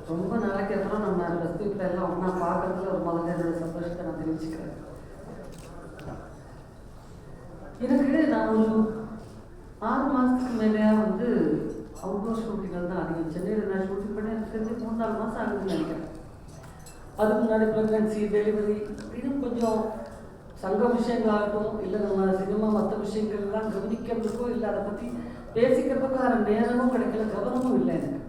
ரொம்ப நாளைக்கு அப்புறம் நம்ம ப்ளஸ் டூ எல்லாம் ஒன்றா பார்க்கறதுல ஒரு முதல்ல என்னோட சந்தோஷத்தை நான் தெரிவிச்சுக்கிறேன். எனக்கு நான் ஒரு 6 மாதத்துக்கு மேலே வந்து அவுட்டோர் ஷூட்டிங்கில் தான் அதிகம். சென்னையில் நான் ஷூட்டிங் பண்ணி எனக்கு தெரிஞ்சு 3-4 மாதம் ஆகுதுன்னு நினைக்கிறேன். அதுக்கு முன்னாடி ப்ரெக்னன்சி, டெலிவரி, இன்னும் கொஞ்சம் சங்க விஷயங்களாகட்டும், இல்லை நம்ம சினிமா மற்ற விஷயங்கள்லாம் கவனிக்கிறதுக்கோ இல்லை அதை பற்றி பேசிக்கிறதுக்கான நேரமும் கிடைக்கல, கவனமும் இல்லை எனக்கு.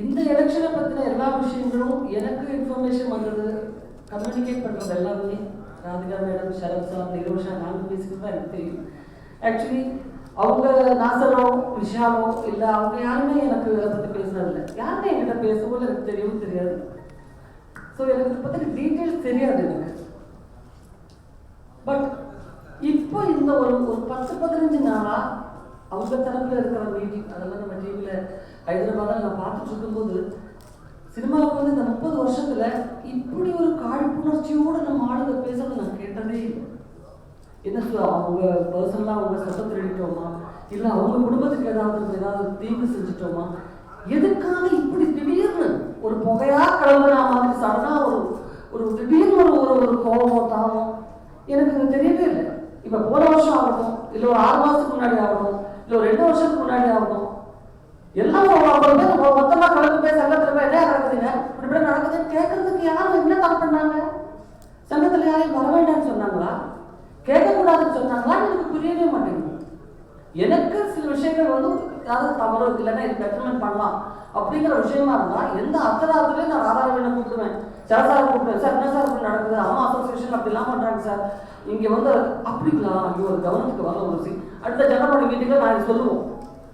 இந்த எலெக்ஷனை பற்றின எல்லா விஷயங்களும் எனக்கு இன்ஃபர்மேஷன் வந்தது, கம்யூனிகேட் பண்ணுறது எல்லாமே ராதிகா மேடம், சரத் சார், நிரோஷா, நாங்கள் பேசிக்கிறது தான் எனக்கு தெரியும். ஆக்சுவலி அவங்க நாசரோ விஷாலோ இல்லை அவங்க யாருமே எனக்கு அதை பற்றி பேசுனதில்லை. யாருமே என்கிட்ட பேசவும் எனக்கு தெரியவும் தெரியாது. ஸோ எனக்கு இதை பற்றி டீட்டெயில்ஸ் தெரியாது எனக்கு. பட் இப்போ இந்த ஒரு 10-15 நாளாக அவங்க தரப்பில் இருக்கிற மீட்டிங் அதெல்லாம் நம்ம டிவியில் ஹைதராபாத்தில் நான் பார்த்துட்டு இருக்கும்போது சினிமாவுக்கு வந்து இந்த 30 வருஷத்துல இப்படி ஒரு காழ்ப்புணர்ச்சியோடு நம்ம ஆளுங்க பேசுறது நான் கேட்டதே இல்லை. என்ன அவங்க பர்சனலாக அவங்க சட்டம் திருடிட்டோமா, இல்லை அவங்க குடும்பத்துக்கு ஏதாவது தீங்கு செஞ்சுட்டோமா, எதுக்காக இப்படி திடீர்னு ஒரு புகையா கிளம்புனா மாதிரி சடனா ஒரு திடீர்னு ஒரு கோபம் தாமம் எனக்கு தெரியவே இல்லை. இப்போ போன வருஷம் ஆகட்டும், இல்லை ஒரு 6 மாதத்துக்கு முன்னாடி ஆகட்டும், இல்லை ஒரு 2 வருஷத்துக்கு முன்னாடி ஆகட்டும், எல்லாம் மொத்தமாக கலந்து போய் சங்கத்தில் போய் என்ன நடக்குதுங்க இப்படி நடக்குதுன்னு கேட்கறதுக்கு யாரும் என்ன தப்பு பண்ணாங்க? சங்கத்தில் யாரையும் வர வேண்டாம்னு சொன்னாங்களா, கேட்கக்கூடாதுன்னு சொன்னாங்களா? எனக்கு புரியவே மாட்டேங்குது. எனக்கு சில விஷயங்கள் வந்து ஏதாவது தவறு இல்லைன்னா இது பெட்டர்மெண்ட் பண்ணலாம் அப்படிங்கிற விஷயமா இருந்தால் எந்த அர்த்தராத்துலேயும் நான் ராதாரவியனை கூப்பிடுவேன், சரசாரை கூப்பிடுவேன். சார் என்ன சார் இப்படி நடக்குது, அம்மா அசோசியேஷன் அப்படிலாம் பண்ணுறாங்க சார், இங்கே வந்து அப்படிங்களா, இங்கே ஒரு கவனத்துக்கு வர ஒரு அடுத்த ஜனமோட மீட்டிங்கில் நான் சொல்லுவோம்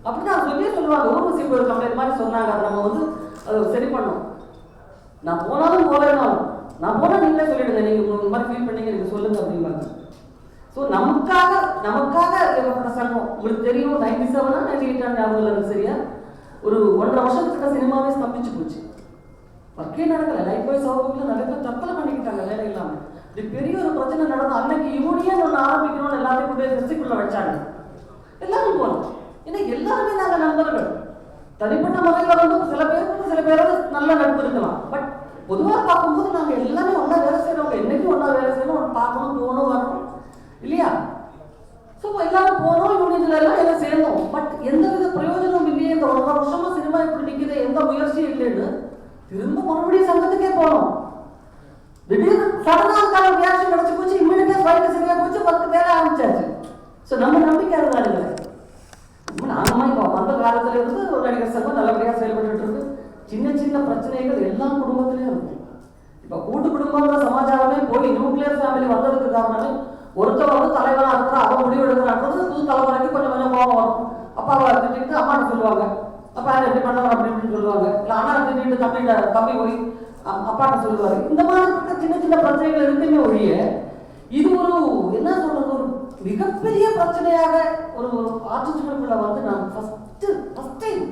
அப்படி நான் சொல்லுவாங்க. ஊர்வசி ஒரு கம்ப்ளைண்ட் மாதிரி சொன்னாங்க, அதை நம்ம வந்து அதை சரி பண்ணோம். நான் போனாலும் போகலனாலும் நான் போனால் நீங்களே சொல்லிடுங்க, நீங்கள் இந்த மாதிரி ஃபீல் பண்ணீங்க நீங்கள் சொல்லுங்க அப்படிம்பாங்க. ஸோ நமக்காக ஏற்பட்ட சங்கம் உங்களுக்கு தெரியும். 97 98 ஞாபகம் இல்லை சரியா, ஒரு 1.5 வருஷத்துக்கிட்ட சினிமாவே ஸ்தம்பிச்சு போச்சு. ஒர்க்கே நடக்கலை. லைஃப் பாய் சௌகத்தில் நிறைய பேர் தற்கொலை பண்ணிக்கிட்டாங்க வேலை இல்லாமல். இது பெரிய ஒரு பிரச்சனை நடந்து அன்னைக்கு யூனியன் ஒன்று ஆரம்பிக்கணும்னு எல்லாத்தையும் கொண்டு போய் ஃபெஸ்டிவலில் வச்சாங்க. எல்லாரும் போனோம். ஏன்னா எல்லாருமே நாங்கள் நண்பர்கள். தனிப்பட்ட முறையில் வந்து சில பேரோட நல்ல நட்பு இருக்கலாம். பட் பொதுவாக பார்க்கும்போது நாங்கள் எல்லாமே ஒன்றா வேலை செய்கிறவங்க, என்னைக்கும் ஒன்றா வேலை செய்யணும், ஒன்று பார்க்கணும், போகணும், வரணும் இல்லையா? ஸோ எல்லாரும் போனோம், யூனியன்ல எல்லாம் சேர்ந்தோம். பட் எந்தவித பிரயோஜனம் இல்லையே, இந்த 1.5 வருஷமா சினிமா இப்படி நிற்கிது, எந்த முயற்சியும் இல்லைன்னு திரும்ப மறுபடியும் சங்கத்துக்கே போனோம். திடீர்னு சடனாக ரியாக்ஷன் கிடைச்சி போச்சு, இம்மிடியா ஃபைல் சரியா போச்சு, 10 வேலை ஆரம்பிச்சாச்சு. ஸோ நம்ம நம்பிக்கை அதுதானுங்க. நாம இப்போ வந்த காலத்துல இருந்து ஒரு நடிகர் சங்கம் நல்லபடியாக செயல்பட்டு இருக்கு. சின்ன பிரச்சனைகள் எல்லா குடும்பத்திலையும் இருக்கும். இப்போ கூட்டு குடும்பங்கிற சமாச்சாரமே போய் நியூக்ளியர் ஃபேமிலி வந்ததுக்கு காரணமே ஒருத்தர் வந்து தலைவராக இருக்கிற அவன் முடிவு எடுக்கிறான்றது புது தலைமுறைக்கு கொஞ்சம் கோபம் வரும். அப்பாவை திட்டிட்டு அம்மாட்ட சொல்லுவாங்க, அப்பா எப்படி பண்ணவர் அப்படின்னு சொல்லுவாங்க. இல்லை அண்ணா திட்டிட்டு தம்பி போய் அப்பாட்ட சொல்லுவாரு. இந்த மாதிரி சின்ன பிரச்சனைகள் இருக்குமே ஒழிய இது ஒரு என்ன சொல்றது, ஒரு மிகப்பெரிய பிரச்சனையாக ஒரு ஆட்சிக்குள்ள வந்து நான் ஃபர்ஸ்ட் டைம்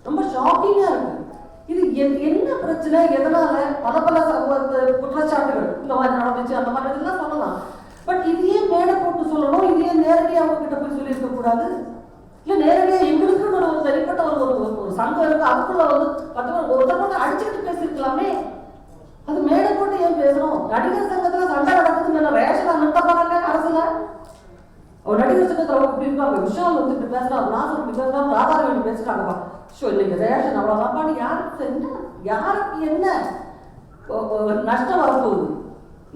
ரொம்ப ஷாக்கிங்கா இருக்கு. இது என்ன பிரச்சனை, எதனால பல குற்றச்சாட்டுகள் இந்த மாதிரி நடந்துச்சு அந்த மாதிரி இதெல்லாம் சொல்லலாம். பட் இது ஏன் மேடை போட்டு சொல்லணும், இது ஏன் நேரடியாக அவங்க கிட்ட போய் சொல்லியிருக்க கூடாது? இல்லை நேரடியாக எங்களுக்குன்னு ஒரு தனிப்பட்ட ஒரு சங்கம் இருக்கு, அதுக்குள்ள வந்து 10 பேர் ஒருத்தர் அடிச்சுக்கிட்டு பேசியிருக்கலாமே. அது மேடை போட்டு ஏன் பேசணும்? நடிகர் சங்கத்துல சண்டை நடக்குதுன்னு ரேஷன் நிறுத்தப்பாங்க அரசுல. ஒரு நடிகர் சங்கத்தில் அவங்க இப்படி இருக்காங்க, விஷால் வந்து இப்படி பேசுறாங்க, நாசர் இப்படி பேசுறாங்க, ராதாரவி பேசுறாங்கப்பா. ஸோ இன்னைக்கு ரேஷன் அவ்வளோதான்ப்பான்னு யாருக்கு என்ன நஷ்டம் வரப்போகுது?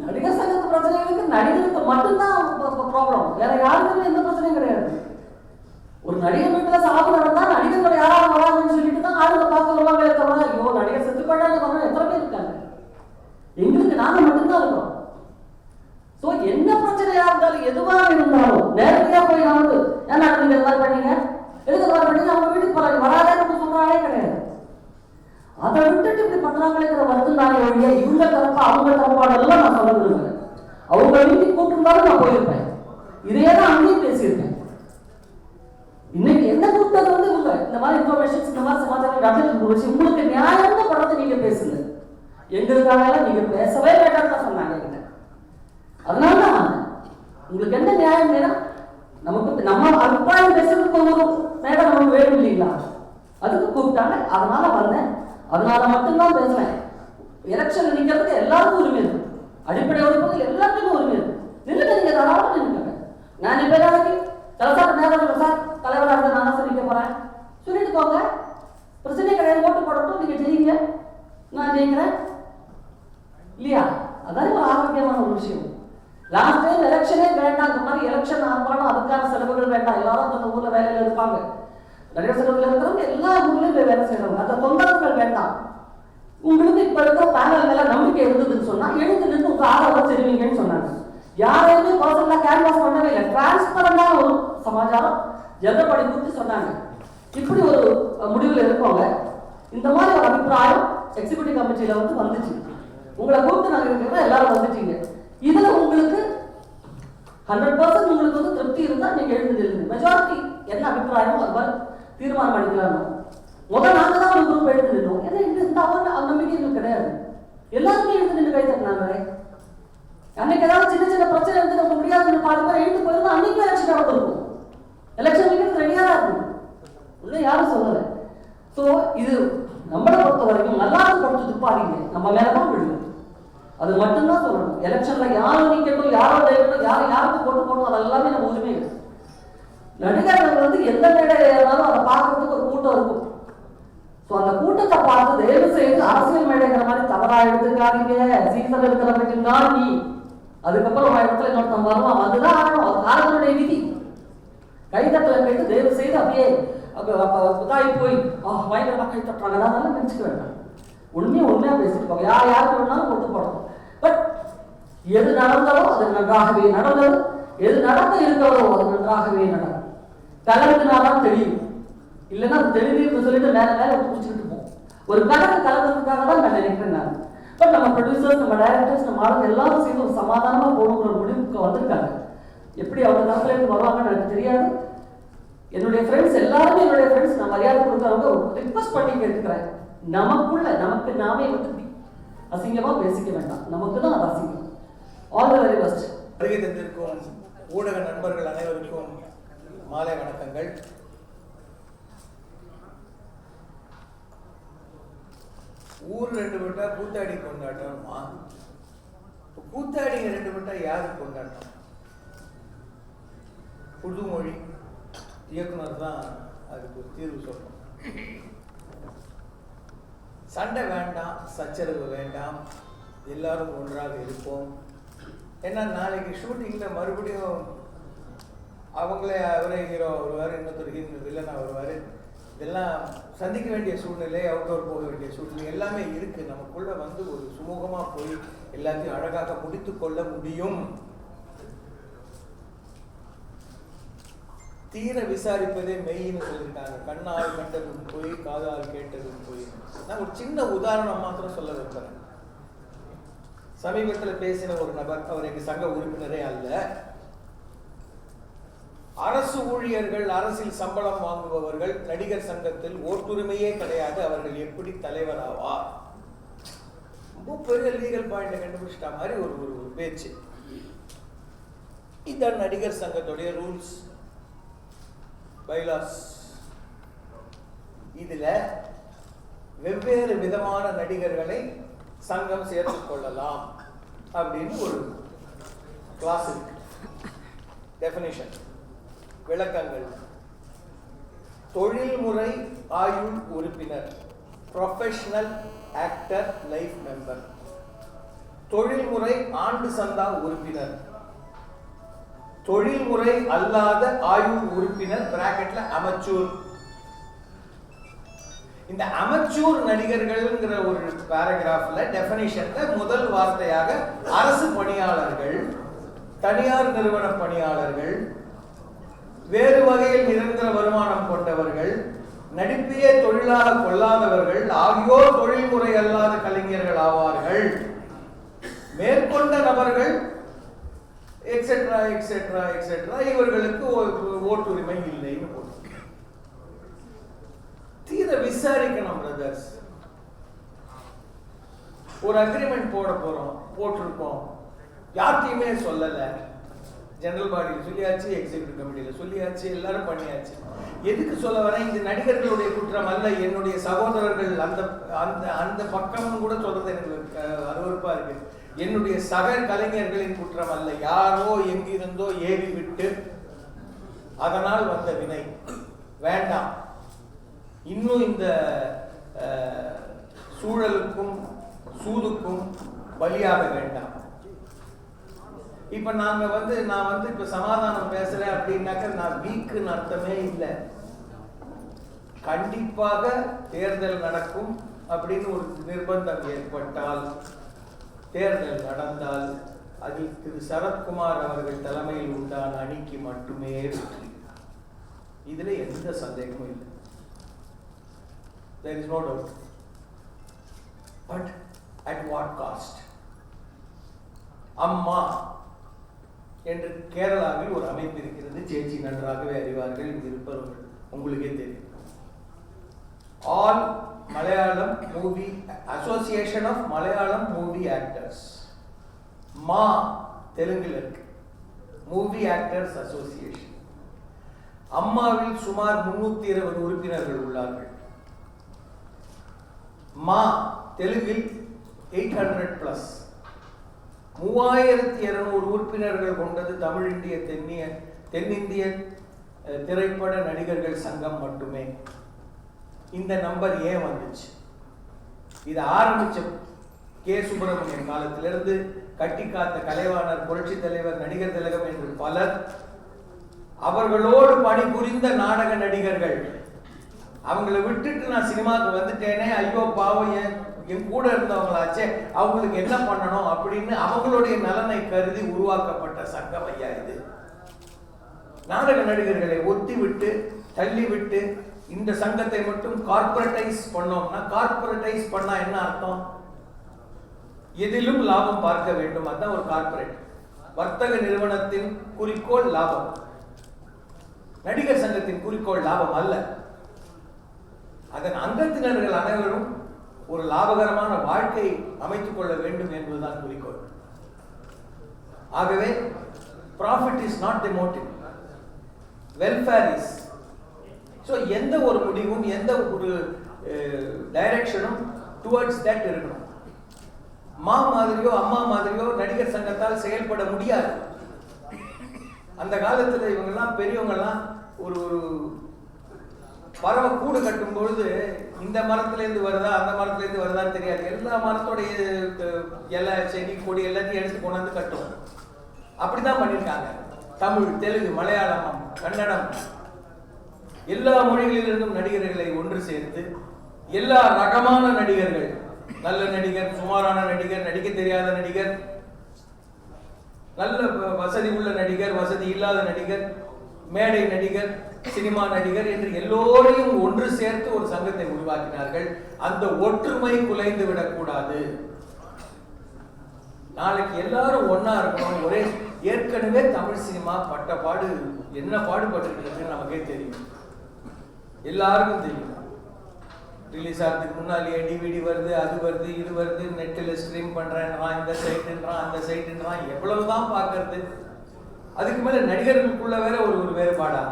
நடிகர் சங்கத்து பிரச்சனைகளுக்கு நடிகருக்கு மட்டும்தான் ப்ராப்ளம், வேற யாருக்குமே எந்த பிரச்சனையும் கிடையாது. ஒரு நடிகர் வீட்டுல சாப்பிட நடந்தா நடிகர்கள் யாராவது வராதுன்னு சொல்லிட்டு தான் ஆளுங்க பார்க்க வருவாங்களே தவிர ஐயோ நடிகர் செத்து போயிட்டாங்க வரணும் எத்தனை பேர் இருக்காங்க? எங்களுக்கு நாங்க மட்டும்தான் இருக்கோம். ஸோ என்ன பிரச்சனையா இருந்தாலும் எதுவாக இருந்தாலும் நேரடியா போய் நான் வந்து ஏன்னா நீங்க எல்லாம் பண்ணீங்க எதுக்கு எல்லாம் பண்ணீங்க அவங்க வீட்டுக்கு போறாங்க வராதேன்னு சொல்றாங்களே கிடையாது. அதை விட்டுட்டு இப்படி பண்றாங்களேங்கிற வருத்தம் தானே ஒழிய இவங்க தரப்பா அவங்க தரப்பாடெல்லாம் நான் சொல்ல விரும்புகிறேன். அவங்க வீட்டுக்கு கூப்பிட்டுருந்தாலும் நான் போயிருப்பேன், இதையே தான் அங்கேயும் பேசியிருப்பேன். இன்னைக்கு என்ன கூப்பிட்டது வந்து இவங்க இந்த மாதிரி இன்ஃபர்மேஷன்ஸ் இந்த மாதிரி சமாச்சாரம் உங்களுக்கு நியாயம்னு படத்தை நீங்க பேசுங்க, எங்களுக்காக நீங்க பேசவே வேண்டாம்னு தான் சொன்னாங்க. அதனால உங்களுக்கு என்ன நியாயம் வேணும்? நமக்கு நம்ம அபிப்பிராயம் பேசுறதுக்கு ஒரு மேடம் நமக்கு வேணும் இல்லைங்களா? அதுக்கு கூப்பிட்டாங்க, அதனால வந்தேன், அதனால மட்டும்தான் பேசுறேன். எலெக்ஷன் நிற்கிறதுக்கு எல்லாருக்கும் உரிமை இருக்கு, அடிப்படை உறுப்புகள் எல்லாத்துக்குமே உரிமை இருக்கு. நில்லுங்க, நீங்க தாராளமாக நின்றுங்க. நான் இப்போ நாளைக்கு தலைவர் நேரம் சார் தலைவராக இருந்த நான் தான் நிற்க போறேன் சொல்லிட்டு போங்க, பிரச்சனை கிடையாது. ஓட்டு போடட்டும், நீங்க ஜெயிங்க, நான் ஜெயிக்கிறேன் இல்லையா? அதான் ஒரு ஆரோக்கியமான ஒரு விஷயம். லாஸ்ட் டைம் எலெக்ஷனே வேண்டாம், இந்த மாதிரி எலெக்ஷன் ஆகணும், அதுக்கான செலவுகள் வேண்டாம். எல்லாரும் அந்த ஊர்ல வேலையில இருப்பாங்க, நிறைய செலவுகள் இருக்கிறவங்க எல்லா ஊர்லயும் போய் வேலை செய்யறவங்க, அந்த தொந்தரவுகள் வேண்டாம். உங்களுக்கு இப்ப இருக்கிற பேனல் மேல நம்பிக்கை இருந்ததுன்னு சொன்னா எழுந்து நின்று உங்க ஆதரவை தெரிவிங்கன்னு சொன்னாங்க. யாரையுமே பர்சனலா கேன்வாஸ் பண்ணவே இல்லை, டிரான்ஸ்பரண்டான ஒரு சமாச்சாரம் எதிர்படி கூப்பிட்டு சொன்னாங்க. இப்படி ஒரு முடிவில் இருக்கவங்க இந்த மாதிரி ஒரு அபிப்பிராயம் எக்ஸிக்யூட்டிவ் கமிட்டியில வந்துச்சு. உங்களை கூப்பிட்டு நாங்கள் இருக்கிற எல்லாரும் வந்துட்டீங்க. இதுல உங்களுக்கு 100% உங்களுக்கு திருப்தி இருந்தா நீங்க எழுந்து நில்லுங்க. மெஜாரிட்டி என்ன அபிப்பிராயம் அது மாதிரி தீர்மானம் பண்ணிக்கலாம். முதல் நாங்க தான் ஒரு குரூப் எழுந்து நின்றோம். ஏன்னா இந்த நம்பிக்கை எங்களுக்கு கிடையாது. எல்லாருமே எழுந்து நின்று கை தட்டினாங்களே. அன்னைக்கு ஏதாவது சின்ன சின்ன பிரச்சனை இருந்து நம்ம முடியாதுன்னு பாதி பேர் எழுந்து போயிருந்தா அன்னைக்கு எலெக்ஷன் நடந்திருக்கும். எலெக்ஷன் வைக்கிறது ரெடியா தான் இருக்கும், இன்னும் யாரும் சொல்லலை. ஸோ இது நம்மளை பொறுத்த வரைக்கும் நல்லாவும் படுத்து துப்பாதீங்க, நம்ம மேலதான் விழுது. அது மட்டும்தான் சொல்லணும். எலெக்ஷன்ல யாரும் நிக்கட்டும், யாரோ ஜெயிக்கட்டும், யாருக்கு போட்டு போடணும், அது எல்லாமே நம்ம உரிமை இருக்கு. நடிகர்கள் எந்த மேடையில ஏறாலும் அதை பார்க்கறதுக்கு ஒரு கூட்டம் இருக்கும். ஸோ அந்த கூட்டத்தை பார்த்து தயவு செய்து அரசியல் மேடைங்கிற மாதிரி தவறா எடுத்துக்காதீங்க. சீசன் இருக்கிற வரைக்கும் தான் நீ, அதுக்கப்புறம் இடத்துல இன்னொருத்தன் வருவான், அதுதான் ஆகணும், அது காலத்தினுடைய விதி. கைதட்டல கேட்டு தயவு செய்து அப்படியே புதாயி போய் பயங்கரமா கை தட்டுறாங்க அதெல்லாம் நினைச்சுக்க வேண்டாம். உண்மையா பேசிட்டு போங்க. யாருக்கு வேணாலும் கொண்டு போடணும். பட் எது நடந்தாலோ அது நன்றாகவே நடந்தது, எது நடக்க இருக்கிறதோ அது நன்றாகவே நடக்கும். கலந்துனாதான் தெரியும், இல்லைன்னா அது தெரியுதுன்னு சொல்லிட்டு மேல பிடிச்சிக்கிட்டு போகும். ஒரு கலந்து கலந்ததுக்காக தான் நான் நினைக்கிறேன் நான். பட் நம்ம ப்ரொடியூசர்ஸ், நம்ம டைரக்டர்ஸ், நம்ம ஆளுங்க எல்லாரும் சேர்ந்து ஒரு சமாதானமா போகணுங்கிற முடிவுக்கு வந்திருக்காங்க. எப்படி அவங்க தரப்புல இருந்து வருவாங்கன்னு எனக்கு தெரியாது. என்னுடைய ஃப்ரெண்ட்ஸ் எல்லாருமே என்னுடைய ஃப்ரெண்ட்ஸ், நான் மரியாதை கொடுக்குறவங்க ரிக்வஸ்ட் பண்ணி கேட்டுக்கிறேன். நமக்கு நாமே அசிங்கமா பேசிக்க வேண்டாம், நமக்கு தான் அது அசிங்கம். All the very best. வருகை தந்திருக்கும் ஊடக நண்பர்கள் அனைவருக்கும் மாலை வணக்கங்கள். ஊர் 2 விட்டா கூத்தாடி கொண்டாட்டமா? கூத்தாடிங்க 2 விட்டா யாருக்கு கொண்டாட்டம்? புதுமொழி இயக்குனர் தான் அதுக்கு ஒரு தீர்வு சொல்லணும். சண்டை வேண்டாம், சச்சரவு வேண்டாம், எல்லாரும் ஒன்றாக இருப்போம். ஏன்னா நாளைக்கு ஷூட்டிங்கில் மறுபடியும் அவங்களே அவரே ஹீரோ வருவார், இன்னொருத்தர் வில்லனா வருவார். இதெல்லாம் சந்திக்க வேண்டிய சூழ்நிலை, அவுட்டோர் போக வேண்டிய சூழ்நிலை எல்லாமே இருக்குது. நமக்குள்ளே ஒரு சுமூகமாக போய் எல்லாத்தையும் அழகாக முடித்து கொள்ள முடியும். தீர விசாரிப்பதே மெய்ன்னு சொல்லியிருக்காங்க. கண்ணால் கண்டதும் போய், காதால் கேட்டதும் போய். நான் ஒரு சின்ன உதாரணம் மாத்திரம் சொல்ல விரும்புகிறேன். சமீபத்தில் பேசின ஒரு நபர், அவர் எங்க சங்க உறுப்பினரே அல்ல. அரசு ஊழியர்கள், அரசில் சம்பளம் வாங்குபவர்கள் நடிகர் சங்கத்தில் ஓட்டுரிமையே கிடையாது, அவர்கள் எப்படி தலைவர் ஆவார்? ரொம்ப பெரிய லீகல் பாயிண்ட கண்டுபிடிச்சிட்ட மாதிரி ஒரு பேச்சு. இதான் நடிகர் சங்கத்துடைய ரூல்ஸ், பைலாஸ். இதுல வெவ்வேறு விதமான நடிகர்களை சங்கம் சேர்த்துக் கொள்ளலாம் அப்படின்னு ஒரு கிளாஸ் இருக்கு. டெஃபினிஷன், விளக்கங்கள். தொழில்முறை ஆயுள் உறுப்பினர், ப்ரொஃபஷனல் ஆக்டர் லைஃப் மெம்பர். தொழில்முறை ஆண்டு சந்தா உறுப்பினர், தொழில்முறை அல்லாத ஆயுள் உறுப்பினர் பிராக்கெட்ல அமெச்சூர். இந்த அமெச்சூர் நடிகர்கள்ங்கிற ஒரு பாராகிராஃப்ல டெஃபினிஷன்ல முதல் வார்த்தையாக அரசு பணியாளர்கள், தனியார் நிறுவன பணியாளர்கள், வேறு வகையில் நிரந்தர வருமானம் கொண்டவர்கள், நடிப்பையே தொழிலாக கொள்ளாதவர்கள் ஆகியோர் தொழில்முறை அல்லாத கலைஞர்கள் ஆவார்கள். மேற்கொண்ட நபர்கள் எக்ஸெட்ரா எக்ஸெட்ரா எக்ஸெட்ரா இவர்களுக்கு ஓட்டுரிமை இல்லைன்னு போட்டு தீர விசாரிக்கணும் பிரதர்ஸ். ஒரு அக்ரிமெண்ட் போட போறோம், போட்டிருக்கோம், யார்கிட்டையுமே சொல்லல, ஜெனரல் பாடியில் சொல்லியாச்சு, எக்ஸிக்யூட்டிவ் கமிட்டியில் சொல்லியாச்சு, எல்லாரும் பண்ணியாச்சு. எதுக்கு சொல்ல வரேன், இந்த நடிகர்களுடைய குற்றம் அல்ல, என்னுடைய சகோதரர்கள் அந்த அந்த அந்த பக்கம் கூட சொல்றது எனக்கு அருவருப்பா இருக்கு. என்னுடைய சக கலைஞர்களின் குற்றம் அல்ல, யாரோ எங்கிருந்தோ ஏவி விட்டு அதனால் வந்த வினை. வேண்டாம், இன்னும் இந்த சூழலுக்கும் சூதுக்கும் பலியாக வேண்டாம். இப்ப நான் இப்ப சமாதானம் பேசுறேன் அப்படின்னாக்க நான் வீக்குன்னு அர்த்தமே இல்லை. கண்டிப்பாக தேர்தல் நடக்கும் அப்படின்னு ஒரு நிர்பந்தம் ஏற்பட்டால், தேர்தல் நடந்தால் அதில் திரு சரத்குமார் அவர்கள் தலைமையில் உண்டான அணிக்கு மட்டுமே வெற்றி. இதுல எந்த சந்தேகமும் இல்லை. There is no doubt. But at what cost? அம்மா என்று கேரளாவில் ஒரு அமைப்பு இருக்கிறது. சேச்சி நன்றாகவே அறிவார்கள், இங்கு இருப்பவர்கள் உங்களுக்கே தெரியும். All Malayalam movie association of Malayalam movie actors, மா தெலுங்கில் இருக்கு, மூவி ஆக்டர்ஸ் அசோசியேஷன். அம்மாவில் சுமார் 320 உறுப்பினர்கள் உள்ளார்கள். மா தெலுங்கில் 800+, 3200 உறுப்பினர்கள் கொண்டது தமிழ் இந்திய தென்னிந்திய திரைப்பட நடிகர்கள் சங்கம் மட்டுமே. இந்த நம்பர் ஏன் வந்துச்சு? இது ஆரம்பிச்ச கே. சுப்பிரமணியன் காலத்திலிருந்து கட்டி காத்த கலைவாணர், புரட்சி தலைவர், நடிகர் திலகம் என்று பலர், அவர்களோடு பணிபுரிந்த நாடக நடிகர்கள், அவங்களை விட்டுட்டு நான் சினிமாவுக்கு வந்துட்டேனே, ஐயோ பாவம், என் கூட இருந்தவங்களாச்சே, அவங்களுக்கு என்ன பண்ணணும் அப்படின்னு அவங்களுடைய நலனை கருதி உருவாக்கப்பட்ட சங்கம் ஐயா இது. நாடக நடிகர்களை ஒத்தி விட்டு தள்ளி விட்டு இந்த சங்கத்தை மட்டும் கார்பரேட்டைஸ் பண்ணோம்னா, கார்பரேட்டைஸ் பண்ணா என்ன அர்த்தம்? எதிலும் லாபம் பார்க்க வேண்டும். அதுதான் ஒரு கார்பரேட். வர்த்தக நிறுவனத்தின் குறிக்கோள் லாபம், நடிகர் சங்கத்தின் குறிக்கோள் லாபம் அல்ல. அதன் அங்கத்தினர்கள் அனைவரும் ஒரு லாபகரமான வாழ்க்கை அமைத்துக் கொள்ள வேண்டும் என்பதுதான் குறிக்கோள். ஆகவே profit is not the motive, welfare is. So எந்த ஒரு முடிவும் எந்த ஒரு டைரக்ஷனும் டுவர்ட்ஸ் தட் இருக்கணும். மா மாதிரியோ அம்மா மாதிரியோ நடிகர் சங்கத்தால் செயல்பட முடியாது. அந்த காலத்துல இவங்கெல்லாம் பெரியவங்கெல்லாம் ஒரு ஒரு பறவை கூடு கட்டும் பொழுது இந்த மரத்துலேருந்து வருதா அந்த மரத்துலேருந்து வருதான்னு தெரியாது. எல்லா மரத்தோடைய இலை செடி கொடி எல்லாத்தையும் எடுத்து கொண்டாந்து கட்டும். அப்படிதான் பண்ணியிருக்காங்க. தமிழ், தெலுங்கு, மலையாளம், கன்னடம், எல்லா மொழிகளிலிருந்தும் நடிகர்களை ஒன்று சேர்த்து எல்லா ரகமான நடிகர்கள், நல்ல நடிகர், சுமாரான நடிகர், நடிக்க தெரியாத நடிகர், நல்ல வசதி உள்ள நடிகர், வசதி இல்லாத நடிகர், மேடை நடிகர், சினிமா நடிகர் என்று எல்லோரையும் ஒன்று சேர்த்து ஒரு சங்கத்தை உருவாக்கினார்கள். அந்த ஒற்றுமை குலைந்து விடக்கூடாது. நாளைக்கு எல்லாரும் ஒன்னா இருக்கணும். ஒரே ஏற்கனவே தமிழ் சினிமா பட்ட பாடு என்ன பாடுபட்டு நமக்கே தெரியும், எல்லாருக்கும் தெரியும். ரிலீஸ் ஆகிறதுக்கு முன்னாலேயே டிவிடி வருது, அது வருது, இது வருது, நெட்டில் ஸ்ட்ரீம் பண்றேன்றான், இந்த சைட்டுன்றான், அந்த சைட்டுன்றான், எவ்வளவுதான் பார்க்கறது. அதுக்கு மேல நடிகர்களுக்குள்ள வேற ஒரு வேறுபாடா?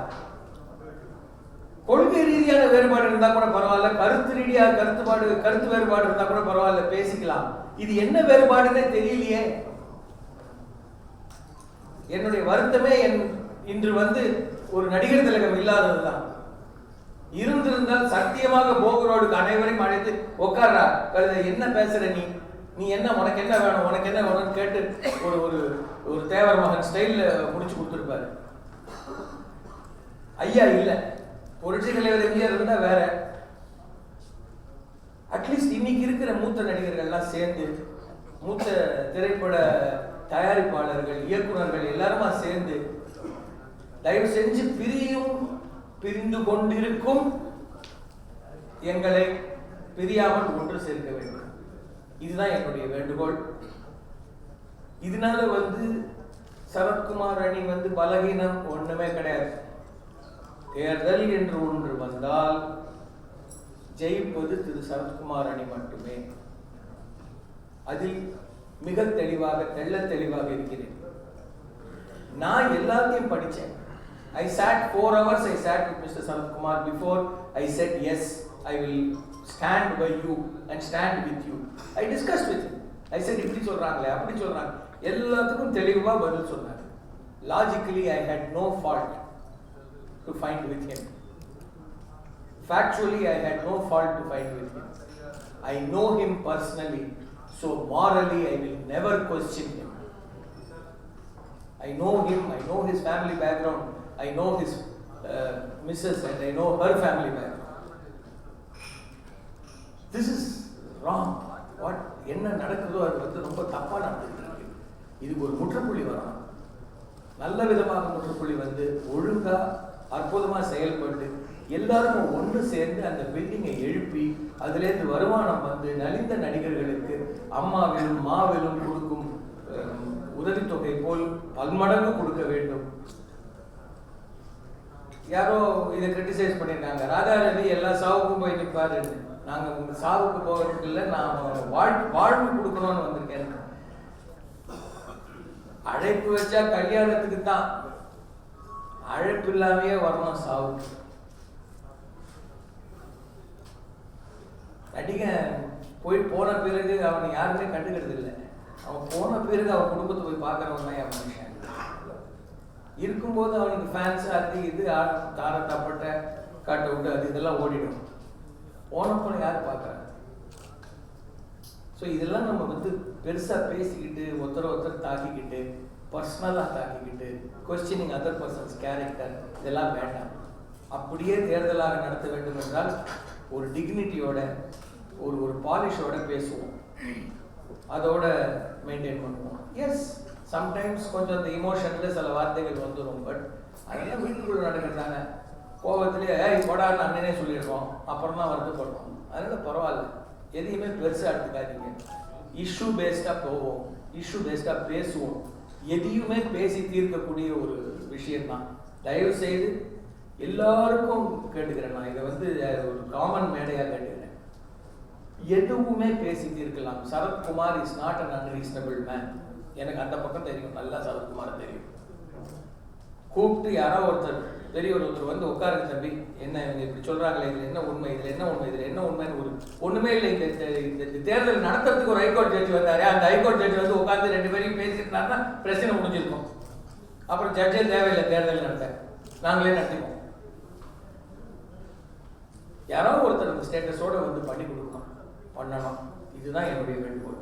கொள்கை ரீதியான வேறுபாடு இருந்தா கூட பரவாயில்ல, கருத்து ரீதியா கருத்து வேறுபாடு இருந்தா கூட பரவாயில்ல, பேசிக்கலாம். இது என்ன வேறுபாடுன்னே தெரியலையே. என்னுடைய வருத்தமே இன்று ஒரு நடிகர் திலகம் இல்லாததுதான். இருந்திருந்தால் சத்தியமாக போகரோடுக்கு அனைவரையும் அழைத்து உட்கார்றா, என்ன பேசுற நீ என்ன, உனக்கு என்ன வேணும், உனக்கு என்ன வேணும்னு கேட்டு ஒரு ஒரு தேவர் மகன் ஸ்டைல்ல முடிச்சு கொடுத்துருப்பாரு. ஐயா இல்ல, புரட்சி தலைவர் எம்ஜிஆர் இருந்தா வேற. அட்லீஸ்ட் இன்னைக்கு இருக்கிற மூத்த நடிகர்கள்லாம் சேர்ந்து, மூத்த திரைப்பட தயாரிப்பாளர்கள், இயக்குநர்கள் எல்லாருமா சேர்ந்து தயவு செஞ்சு பிரிந்து கொண்டிருக்கும் எங்களை பிரியாமல் ஒன்று சேர்க்க வேண்டும். இதுதான் என்னுடைய வேண்டுகோள். இதனால சரத்குமார் அணி பலகீனம் ஒண்ணுமே கிடையாது. தேர்தல் என்று ஒன்று வந்தால் ஜெயிப்பது திரு சரத்குமார் அணி மட்டுமே. அதில் மிக தெளிவாக, தெள்ள தெளிவாக இருக்கிறேன். நான் எல்லாத்தையும் படித்தேன். I sat 4 hours. I sat with Mr. Sarath Kumar before I said yes, I will stand by you and stand with you. I discussed with him. I said இப்படி சொல்றாங்களே அப்படி சொல்றாங்க, எல்லாத்துக்கும் தெளிவா பதில் சொன்னார். Logically I had no fault to find with him. Factually I had no fault to find with him. I know him personally, so morally I will never question him. I know him, I know his family background, I know his missus and I know her family background. This is wrong. What என்ன நடக்குதோ அது வந்து ரொம்ப தப்பா நடந்துட்டு இருக்கு. இதுக்கு ஒரு முற்றுப்புள்ளி வரணும். நல்ல விதமாக முற்றுப்புள்ளி வந்து ஒழுங்கா அற்புதமா செயல்பட்டு எல்லாரும் ஒன்று சேர்ந்து அந்த பில்டிங்கை எழுப்பி அதிலேருந்து வருமானம் வந்து நலிந்த நடிகர்களுக்கு அம்மாவிலும் மாவிலும் கொடுக்கும் உதவித்தொகை போல் பல்மடங்கு கொடுக்க வேண்டும். யாரோ இதை கிரிட்டிசைஸ் பண்ணியிருக்காங்க, ராதாரவி எல்லா சாவுக்கும் போய் நிற்பாரு. நாங்கள் உங்க சாவுக்கு போகிறதுக்கு இல்லை, நான் வாழ்வு கொடுக்கணும்னு வந்திருக்கேன். அழைப்பு வச்சா கல்யாணத்துக்கு தான், அழைப்பு இல்லாமையே வரணும் சாவுக்கு. நடிகன் போன பிறகு அவனை யாருமே கண்டுக்கிறது இல்லை. அவன் போன பிறகு அவன் குடும்பத்தை போய் பார்க்கறவன் தான் என் மனுஷன். இருக்கும்போது அவனுக்கு ஃபேன்ஸ் அது இது தார தப்பட்ட காட்ட விட்டு அது இதெல்லாம் ஓடிடும். போன யார் பார்க்குறாங்க? ஸோ இதெல்லாம் நம்ம வந்து பெருசாக பேசிக்கிட்டு ஒருத்தர் தாக்கிக்கிட்டு பர்சனலாக தாக்கிக்கிட்டு கொஸ்டினிங் அதர் பர்சன்ஸ் கேரக்டர் இதெல்லாம் வேண்டாம். அப்படியே தேர்தலாக நடத்த வேண்டும் என்றால் ஒரு டிக்னிட்டியோட ஒரு பாலிஷோட பேசுவோம், அதோட மெயின்டைன் பண்ணுவோம். எஸ் சம்டைம்ஸ் கொஞ்சம் அந்த இமோஷனில் சில வார்த்தைகள் வந்துடும், பட் அதெல்லாம் வீட்டுக்குள்ள நடக்கிறதாங்க. கோபத்திலே கொடான்னு அண்ணனே சொல்லிடுறோம், அப்புறம் தான் வருத்தப்படுறோம். அதனால் பரவாயில்ல, எதையுமே பெருசாக எடுத்துக்காதீங்க. இஷ்யூ பேஸ்டாக போவோம், இஷ்யூ பேஸ்டாக பேசுவோம். எதையுமே பேசி தீர்க்கக்கூடிய ஒரு விஷயம்தான். தயவு செய்து எல்லாருக்கும் கேட்டுக்கிறேன், நான் இதை வந்து ஒரு காமன் மேடையாக கேட்டுக்கிறேன். எதுவுமே பேசி தீர்க்கலாம். Sarathkumar is not an unreasonable man. எனக்கு அந்த பக்கம் தெரியும், நல்லா சரத்குமார் தெரியும். கூப்பிட்டு யாரோ ஒருத்தர் வந்து உட்காருங்க தம்பி, என்ன இவங்க இப்படி சொல்றாங்களே, இதுல என்ன உண்மை, இதுல என்ன உண்மை, இதுல என்ன உண்மைன்னு ஒண்ணுமே இல்லை. இந்த தேர்தல் நடத்துறதுக்கு ஒரு ஹைகோர்ட் ஜட்ஜி வந்தாரு. அந்த ஹைகோர்ட் ஜட்ஜி வந்து உட்கார்ந்து 2 பேரையும் பேசிட்டாருன்னா பிரச்சனை முடிஞ்சிருக்கும். அப்புறம் ஜட்ஜே தேவையில்லை, தேர்தல் நடத்த நாங்களே நடத்திப்போம். யாரோ ஒருத்தர் அந்த ஸ்டேட்டஸோட வந்து பண்ணி கொடுக்கணும், பண்ணணும். இதுதான் என்னுடைய வேண்டுகோள்.